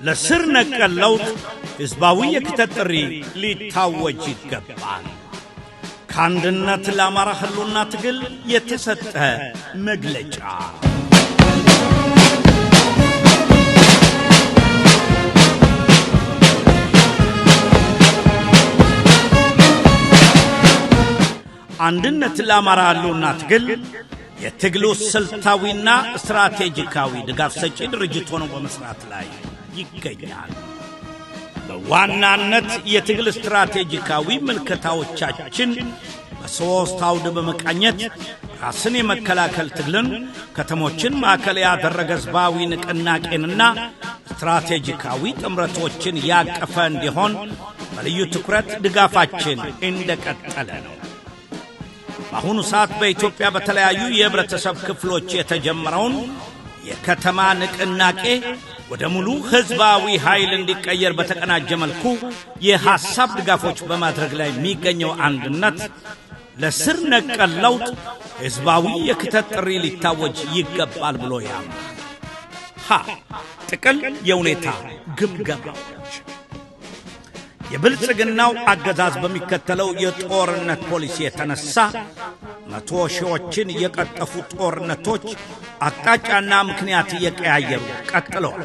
ለስር ነቀል ለውጥ ህዝባዊ የክተት ጥሪ ሊታወጅ ይገባል። ከአንድነት ለአማራ ህልውና ትግል የተሰጠ መግለጫ። አንድነት ለአማራ ህልውና ትግል የትግሉ ስልታዊና ስትራቴጂካዊ ድጋፍ ሰጪ ድርጅት ሆኖ በመስራት ላይ ይገኛል። በዋናነት የትግል ስትራቴጂካዊ ምልከታዎቻችን በሶስት አውድ በመቃኘት ራስን የመከላከል ትግልን፣ ከተሞችን ማዕከል ያደረገ ህዝባዊ ንቅናቄንና ስትራቴጂካዊ ጥምረቶችን ያቀፈ እንዲሆን በልዩ ትኩረት ድጋፋችን እንደቀጠለ ነው። በአሁኑ ሰዓት በኢትዮጵያ በተለያዩ የህብረተሰብ ክፍሎች የተጀመረውን የከተማ ንቅናቄ ወደ ሙሉ ህዝባዊ ኃይል እንዲቀየር በተቀናጀ መልኩ የሐሳብ ድጋፎች በማድረግ ላይ የሚገኘው አንድነት ለስር ነቀል ለውጥ ህዝባዊ የክተት ጥሪ ሊታወጅ ይገባል ብሎ ያምናል። ጥቅል የሁኔታ ግምገማዎች የብልጽግናው አገዛዝ በሚከተለው የጦርነት ፖሊሲ የተነሳ መቶ ሺዎችን የቀጠፉ ጦርነቶች አቅጣጫና ምክንያት እየቀያየሩ ቀጥለዋል።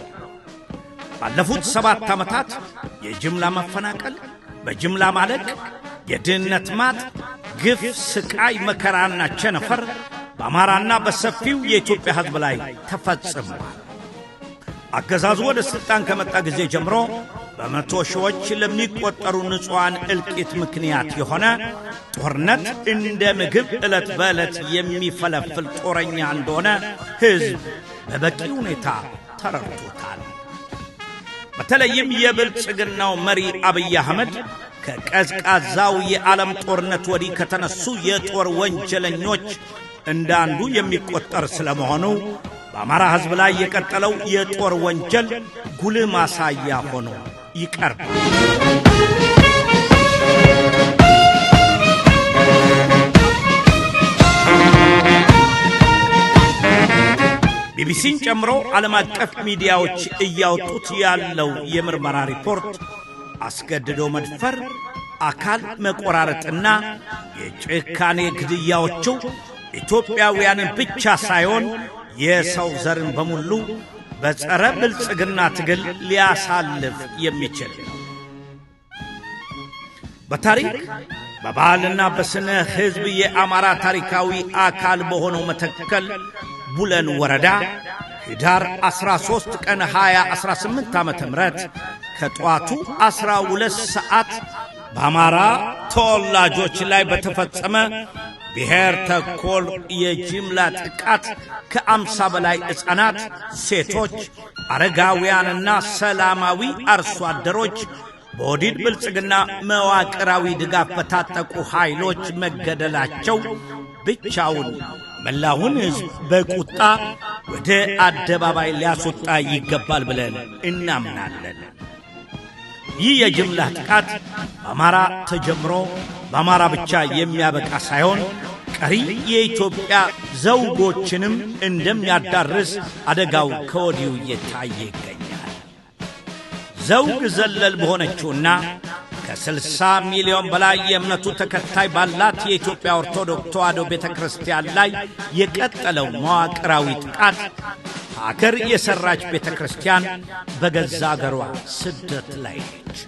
ባለፉት 7 ዓመታት የጅምላ መፈናቀል፣ በጅምላ ማለቅ፣ የድህነት ማጥ፣ ግፍ፣ ስቃይ፣ መከራና ቸነፈር በአማራና በሰፊው የኢትዮጵያ ህዝብ ላይ ተፈጽሟል። አገዛዙ ወደ ስልጣን ከመጣ ጊዜ ጀምሮ በመቶ ሺዎች ለሚቆጠሩ ንጹሃን እልቂት ምክንያት የሆነ ጦርነት እንደ ምግብ ዕለት በዕለት የሚፈለፍል ጦረኛ እንደሆነ ህዝብ በበቂ ሁኔታ ተረድቶታል። በተለይም የብልጽግናው መሪ አብይ አህመድ ከቀዝቃዛው የዓለም ጦርነት ወዲህ ከተነሱ የጦር ወንጀለኞች እንዳንዱ የሚቆጠር ስለመሆኑ በአማራ ህዝብ ላይ የቀጠለው የጦር ወንጀል ጉልህ ማሳያ ሆኖ ይቀርባል። ቢቢሲን ጨምሮ ዓለም አቀፍ ሚዲያዎች እያወጡት ያለው የምርመራ ሪፖርት አስገድዶ መድፈር፣ አካል መቆራረጥና የጭካኔ ግድያዎቹ ኢትዮጵያውያንን ብቻ ሳይሆን የሰው ዘርን በሙሉ በጸረ ብልጽግና ትግል ሊያሳልፍ የሚችል ነው። በታሪክ በባህልና በስነ ህዝብ የአማራ ታሪካዊ አካል በሆነው መተከል ቡለን ወረዳ ህዳር 13 ቀን 2018 ዓ.ም ከጧቱ 12 ሰዓት በአማራ ተወላጆች ላይ በተፈጸመ ብሔር ተኮር የጅምላ ጥቃት ከ50 በላይ ሕፃናት፣ ሴቶች፣ አረጋውያንና ሰላማዊ አርሶ አደሮች በኦህዴድ ብልጽግና መዋቅራዊ ድጋፍ በታጠቁ ኃይሎች መገደላቸው ብቻውን መላውን ህዝብ በቁጣ ወደ አደባባይ ሊያስወጣ ይገባል ብለን እናምናለን። ይህ የጅምላ ጥቃት በአማራ ተጀምሮ በአማራ ብቻ የሚያበቃ ሳይሆን ቀሪ የኢትዮጵያ ዘውጎችንም እንደሚያዳርስ አደጋው ከወዲሁ እየታየ ይገኛል። ዘውግ ዘለል በሆነችውና ከ60 ሚሊዮን በላይ የእምነቱ ተከታይ ባላት የኢትዮጵያ ኦርቶዶክስ ተዋሕዶ ቤተክርስቲያን ላይ የቀጠለው መዋቅራዊ ጥቃት ሀገር የሰራች ቤተክርስቲያን በገዛ አገሯ ስደት ላይ ነች።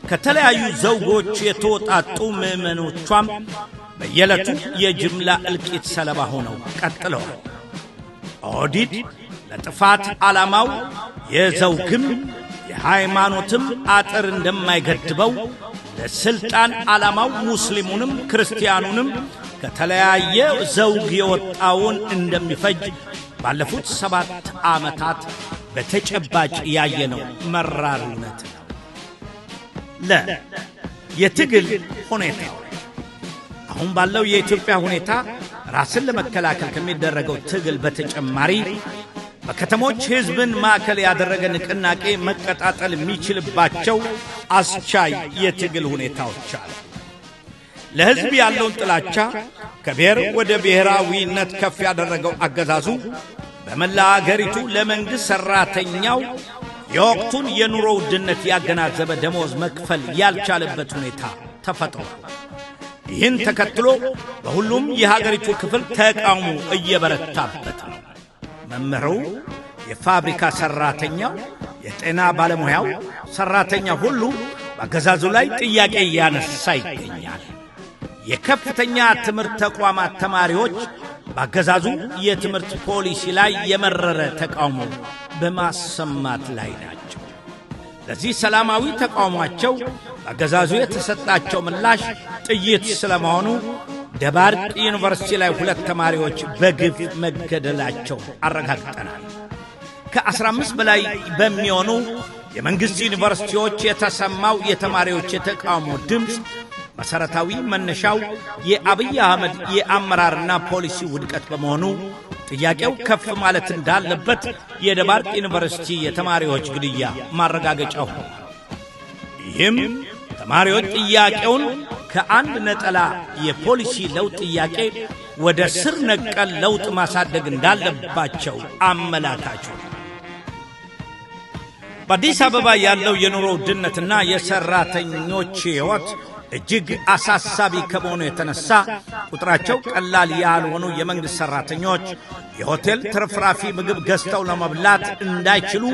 ከተለያዩ ዘውጎች የተወጣጡ ምዕመኖቿም በየዕለቱ የጅምላ እልቂት ሰለባ ሆነው ቀጥለዋል። ኦህዴድ ለጥፋት ዓላማው የዘውግም የሃይማኖትም አጥር እንደማይገድበው ለስልጣን ዓላማው ሙስሊሙንም ክርስቲያኑንም ከተለያየ ዘውግ የወጣውን እንደሚፈጅ ባለፉት 7 ዓመታት በተጨባጭ ያየነው መራር እውነት ነው። የትግል ሁኔታ አሁን ባለው የኢትዮጵያ ሁኔታ ራስን ለመከላከል ከሚደረገው ትግል በተጨማሪ በከተሞች ህዝብን ማዕከል ያደረገ ንቅናቄ መቀጣጠል የሚችልባቸው አስቻይ የትግል ሁኔታዎች አሉ። ለህዝብ ያለውን ጥላቻ ከብሔር ወደ ብሔራዊነት ከፍ ያደረገው አገዛዙ በመላ አገሪቱ ለመንግሥት ሠራተኛው የወቅቱን የኑሮ ውድነት ያገናዘበ ደሞዝ መክፈል ያልቻለበት ሁኔታ ተፈጥሯል። ይህን ተከትሎ በሁሉም የሀገሪቱ ክፍል ተቃውሞ እየበረታበት ነው። መምህሩ፣ የፋብሪካ ሰራተኛው፣ የጤና ባለሙያው ሰራተኛ ሁሉ በአገዛዙ ላይ ጥያቄ እያነሳ ይገኛል። የከፍተኛ ትምህርት ተቋማት ተማሪዎች በአገዛዙ የትምህርት ፖሊሲ ላይ የመረረ ተቃውሞ በማሰማት ላይ ናቸው። ለዚህ ሰላማዊ ተቃውሟቸው በአገዛዙ የተሰጣቸው ምላሽ ጥይት ስለመሆኑ ደባርቅ ዩኒቨርሲቲ ላይ 2 ተማሪዎች በግፍ መገደላቸው አረጋግጠናል። ከ15 በላይ በሚሆኑ የመንግሥት ዩኒቨርሲቲዎች የተሰማው የተማሪዎች የተቃውሞ ድምፅ መሠረታዊ መነሻው የአብይ አህመድ የአመራርና ፖሊሲ ውድቀት በመሆኑ ጥያቄው ከፍ ማለት እንዳለበት የደባርቅ ዩኒቨርሲቲ የተማሪዎች ግድያ ማረጋገጫው ነው። ይህም ተማሪዎች ጥያቄውን ከአንድ ነጠላ የፖሊሲ ለውጥ ጥያቄ ወደ ስር ነቀል ለውጥ ማሳደግ እንዳለባቸው አመላካች ነው። በአዲስ አበባ ያለው የኑሮ ውድነትና የሰራተኞች ሕይወት እጅግ አሳሳቢ ከመሆኑ የተነሳ ቁጥራቸው ቀላል ያልሆኑ የመንግሥት ሰራተኞች የሆቴል ትርፍራፊ ምግብ ገዝተው ለመብላት እንዳይችሉ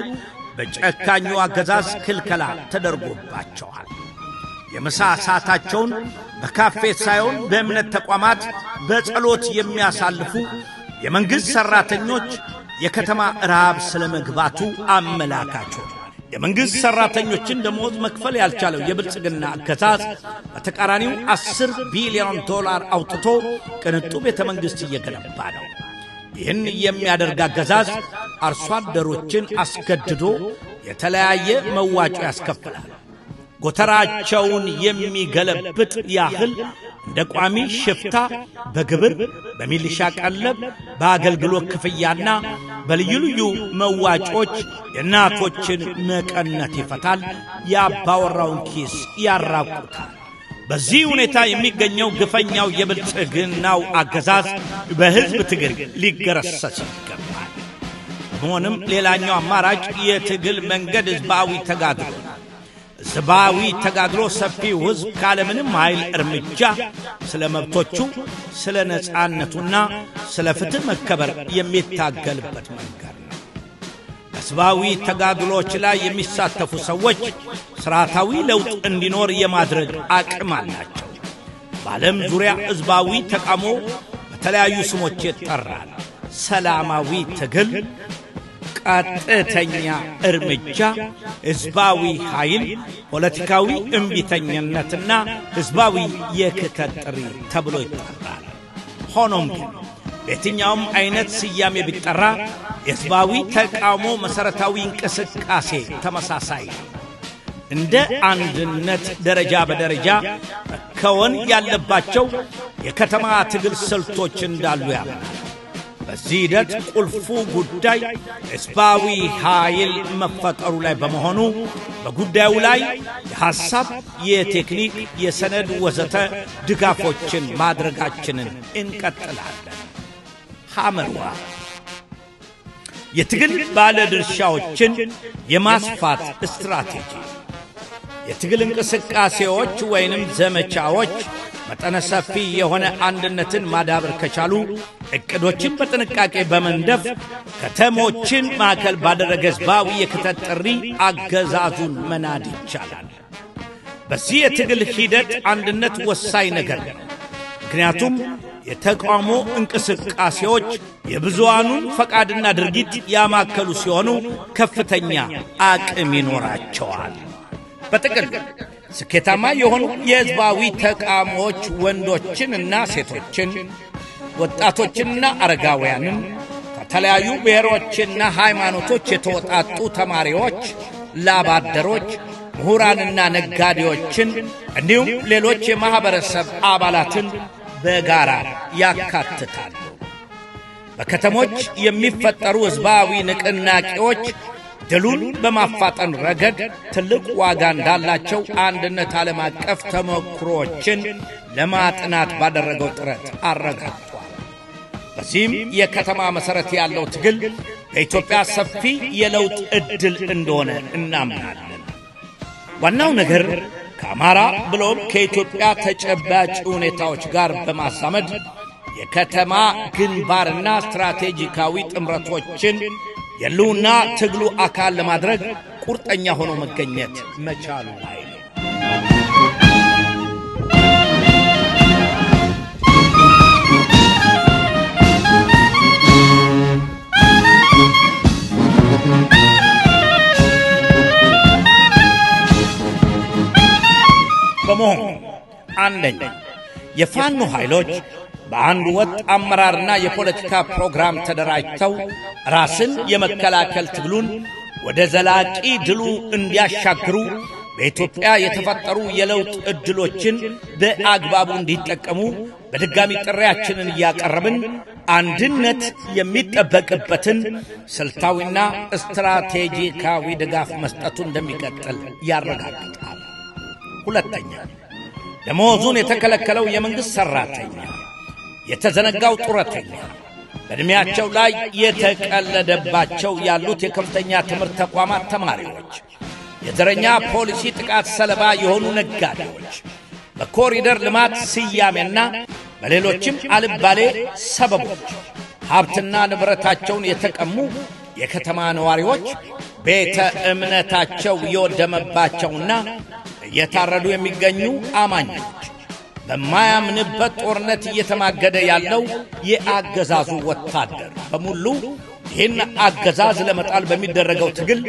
በጨካኙ አገዛዝ ክልከላ ተደርጎባቸዋል። የምሳ ሰዓታቸውን በካፌ ሳይሆን በእምነት ተቋማት በጸሎት የሚያሳልፉ የመንግሥት ሰራተኞች የከተማ ረሃብ ስለመግባቱ አመላካች ነው። የመንግሥት ሰራተኞችን ደሞዝ መክፈል ያልቻለው የብልጽግና አገዛዝ በተቃራኒው 10 ቢሊዮን ዶላር አውጥቶ ቅንጡ ቤተ መንግሥት እየገነባ ነው። ይህን የሚያደርግ አገዛዝ አርሶ አደሮችን አስገድዶ የተለያየ መዋጮ ያስከፍላል። ጎተራቸውን የሚገለብጥ ያህል እንደ ቋሚ ሽፍታ በግብር፣ በሚሊሻ ቀለብ፣ በአገልግሎት ክፍያና በልዩ ልዩ መዋጮች የእናቶችን መቀነት ይፈታል፣ የአባወራውን ኪስ ያራቁታል። በዚህ ሁኔታ የሚገኘው ግፈኛው የብልጽግናው አገዛዝ በሕዝብ ትግል ሊገረሰስ ይገባል። በመሆኑም ሌላኛው አማራጭ የትግል መንገድ ሕዝባዊ ተጋድሎ ነው። ሕዝባዊ ተጋድሎ ሰፊው ሕዝብ ካለምንም ኃይል እርምጃ ስለ መብቶቹ፣ ስለ ነጻነቱና ስለ ፍትሕ መከበር የሚታገልበት መንገድ ነው። ሕዝባዊ ተጋድሎች ላይ የሚሳተፉ ሰዎች ሥርዓታዊ ለውጥ እንዲኖር የማድረግ አቅም አላቸው። በዓለም ዙሪያ ሕዝባዊ ተቃውሞ በተለያዩ ስሞች ይጠራል። ሰላማዊ ትግል፣ ቀጥተኛ እርምጃ፣ ሕዝባዊ ኃይል፣ ፖለቲካዊ እምቢተኝነትና ሕዝባዊ የክተት ጥሪ ተብሎ ይጠራል። ሆኖም ግን በየትኛውም አይነት ስያሜ ቢጠራ የሕዝባዊ ተቃውሞ መሠረታዊ እንቅስቃሴ ተመሳሳይ ነው። እንደ አንድነት ደረጃ በደረጃ መከወን ያለባቸው የከተማ ትግል ስልቶች እንዳሉ ያምናል። በዚህ ሂደት ቁልፉ ጉዳይ ሕዝባዊ ኃይል መፈጠሩ ላይ በመሆኑ በጉዳዩ ላይ የሐሳብ፣ የቴክኒክ፣ የሰነድ ወዘተ ድጋፎችን ማድረጋችንን እንቀጥላለን። ሐመርዋ የትግል ባለድርሻዎችን የማስፋት ስትራቴጂ የትግል እንቅስቃሴዎች ወይንም ዘመቻዎች መጠነ ሰፊ የሆነ አንድነትን ማዳበር ከቻሉ ዕቅዶችን በጥንቃቄ በመንደፍ ከተሞችን ማዕከል ባደረገ ሕዝባዊ የክተት ጥሪ አገዛዙን መናድ ይቻላል። በዚህ የትግል ሂደት አንድነት ወሳኝ ነገር ነው። ምክንያቱም የተቃውሞ እንቅስቃሴዎች የብዙሃኑን ፈቃድና ድርጊት ያማከሉ ሲሆኑ ከፍተኛ አቅም ይኖራቸዋል። በጥቅል ስኬታማ የሆኑ የሕዝባዊ ተቃውሞዎች ወንዶችንና ሴቶችን፣ ወጣቶችንና አረጋውያንን፣ ከተለያዩ ብሔሮችና ሃይማኖቶች የተወጣጡ ተማሪዎች፣ ላባደሮች፣ ምሁራንና ነጋዴዎችን እንዲሁም ሌሎች የማኅበረሰብ አባላትን በጋራ ያካትታሉ። በከተሞች የሚፈጠሩ ሕዝባዊ ንቅናቄዎች ድሉን በማፋጠን ረገድ ትልቅ ዋጋ እንዳላቸው አንድነት ዓለም አቀፍ ተሞክሮዎችን ለማጥናት ባደረገው ጥረት አረጋግጧል። በዚህም የከተማ መሰረት ያለው ትግል በኢትዮጵያ ሰፊ የለውጥ ዕድል እንደሆነ እናምናለን። ዋናው ነገር ከአማራ ብሎም ከኢትዮጵያ ተጨባጭ ሁኔታዎች ጋር በማዛመድ የከተማ ግንባርና ስትራቴጂካዊ ጥምረቶችን የህልውና ትግሉ አካል ለማድረግ ቁርጠኛ ሆኖ መገኘት መቻሉ ላይ ነው። በመሆኑ አንደኛ የፋኖ ኃይሎች በአንድ ወጥ አመራርና የፖለቲካ ፕሮግራም ተደራጅተው ራስን የመከላከል ትግሉን ወደ ዘላቂ ድሉ እንዲያሻግሩ በኢትዮጵያ የተፈጠሩ የለውጥ ዕድሎችን በአግባቡ እንዲጠቀሙ በድጋሚ ጥሪያችንን እያቀረብን አንድነት የሚጠበቅበትን ስልታዊና ስትራቴጂካዊ ድጋፍ መስጠቱን እንደሚቀጥል ያረጋግጣል። ሁለተኛ ደሞዙን የተከለከለው የመንግሥት ሠራተኛ፣ የተዘነጋው ጡረተኛ፣ በዕድሜያቸው ላይ የተቀለደባቸው ያሉት የከፍተኛ ትምህርት ተቋማት ተማሪዎች፣ የዘረኛ ፖሊሲ ጥቃት ሰለባ የሆኑ ነጋዴዎች፣ በኮሪደር ልማት ስያሜና በሌሎችም አልባሌ ሰበቦች ሀብትና ንብረታቸውን የተቀሙ የከተማ ነዋሪዎች፣ ቤተ እምነታቸው የወደመባቸውና እየታረዱ የሚገኙ አማኞች፣ በማያምንበት ጦርነት እየተማገደ ያለው የአገዛዙ ወታደር በሙሉ ይህን አገዛዝ ለመጣል በሚደረገው ትግል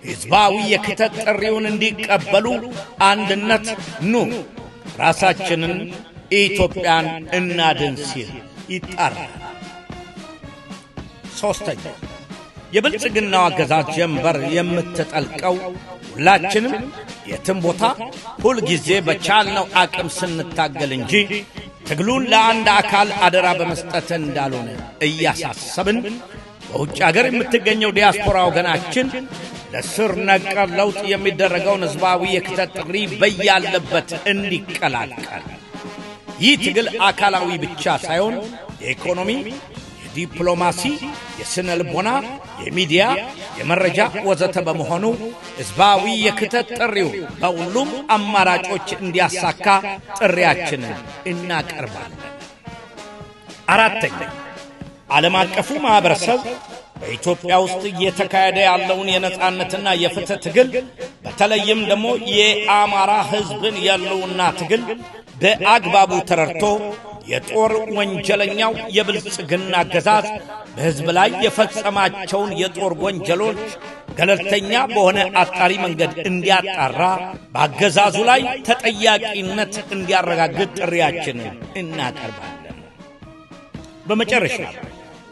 ሕዝባዊ የክተት ጥሪውን እንዲቀበሉ አንድነት ኑ ራሳችንን ኢትዮጵያን እናድን ሲል ይጣራል። ሦስተኛ የብልጽግናው አገዛዝ ጀንበር የምትጠልቀው ሁላችንም የትም ቦታ ሁል ጊዜ በቻልነው አቅም ስንታገል እንጂ ትግሉን ለአንድ አካል አደራ በመስጠት እንዳልሆነ እያሳሰብን በውጭ አገር የምትገኘው ዲያስፖራ ወገናችን ለስር ነቀል ለውጥ የሚደረገውን ሕዝባዊ የክተት ጥሪ በያለበት እንዲቀላቀል፣ ይህ ትግል አካላዊ ብቻ ሳይሆን የኢኮኖሚ፣ የዲፕሎማሲ፣ የስነ ልቦና፣ የሚዲያ፣ የመረጃ ወዘተ በመሆኑ ሕዝባዊ የክተት ጥሪው በሁሉም አማራጮች እንዲያሳካ ጥሪያችንን እናቀርባለን። አራተኛ ዓለም አቀፉ ማኅበረሰብ በኢትዮጵያ ውስጥ እየተካሄደ ያለውን የነጻነትና የፍትህ ትግል በተለይም ደግሞ የአማራ ሕዝብን የህልውና ትግል በአግባቡ ተረድቶ የጦር ወንጀለኛው የብልጽግና አገዛዝ በሕዝብ ላይ የፈጸማቸውን የጦር ወንጀሎች ገለልተኛ በሆነ አጣሪ መንገድ እንዲያጣራ በአገዛዙ ላይ ተጠያቂነት እንዲያረጋግጥ ጥሪያችንን እናቀርባለን። በመጨረሻ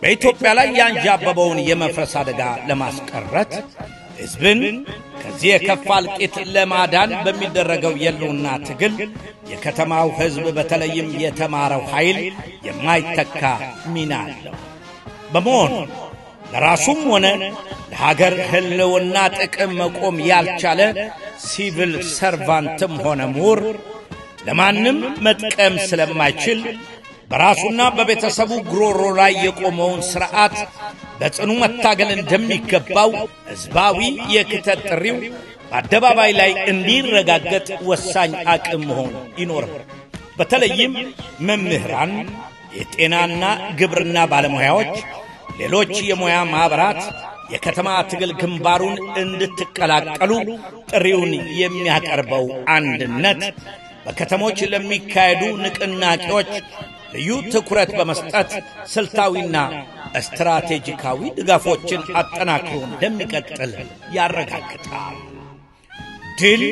በኢትዮጵያ ላይ ያንዣበበውን የመፍረስ አደጋ ለማስቀረት ሕዝብን ከዚህ የከፋ እልቂት ለማዳን በሚደረገው የህልውና ትግል የከተማው ሕዝብ በተለይም የተማረው ኃይል የማይተካ ሚና አለው። በመሆኑ ለራሱም ሆነ ለሀገር ህልውና ጥቅም መቆም ያልቻለ ሲቪል ሰርቫንትም ሆነ ምሁር ለማንም መጥቀም ስለማይችል በራሱና በቤተሰቡ ጉሮሮ ላይ የቆመውን ሥርዓት በጽኑ መታገል እንደሚገባው ሕዝባዊ የክተት ጥሪው በአደባባይ ላይ እንዲረጋገጥ ወሳኝ አቅም መሆን ይኖራል። በተለይም መምህራን፣ የጤናና ግብርና ባለሙያዎች፣ ሌሎች የሙያ ማኅበራት የከተማ ትግል ግንባሩን እንድትቀላቀሉ ጥሪውን የሚያቀርበው አንድነት በከተሞች ለሚካሄዱ ንቅናቄዎች ልዩ ትኩረት በመስጠት ስልታዊና ስትራቴጂካዊ ድጋፎችን አጠናክሮ እንደሚቀጥል ያረጋግጣል። ድል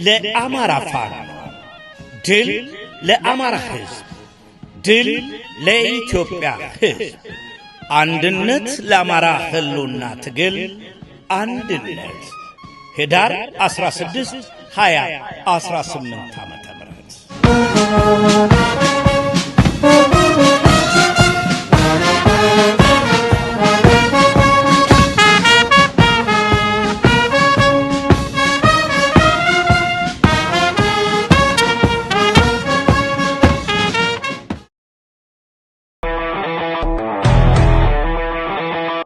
ለአማራ ፋኖ! ድል ለአማራ ሕዝብ! ድል ለኢትዮጵያ ሕዝብ! አንድነት ለአማራ ህልውና ትግል! አንድነት! ህዳር 16 2018 ዓ.ም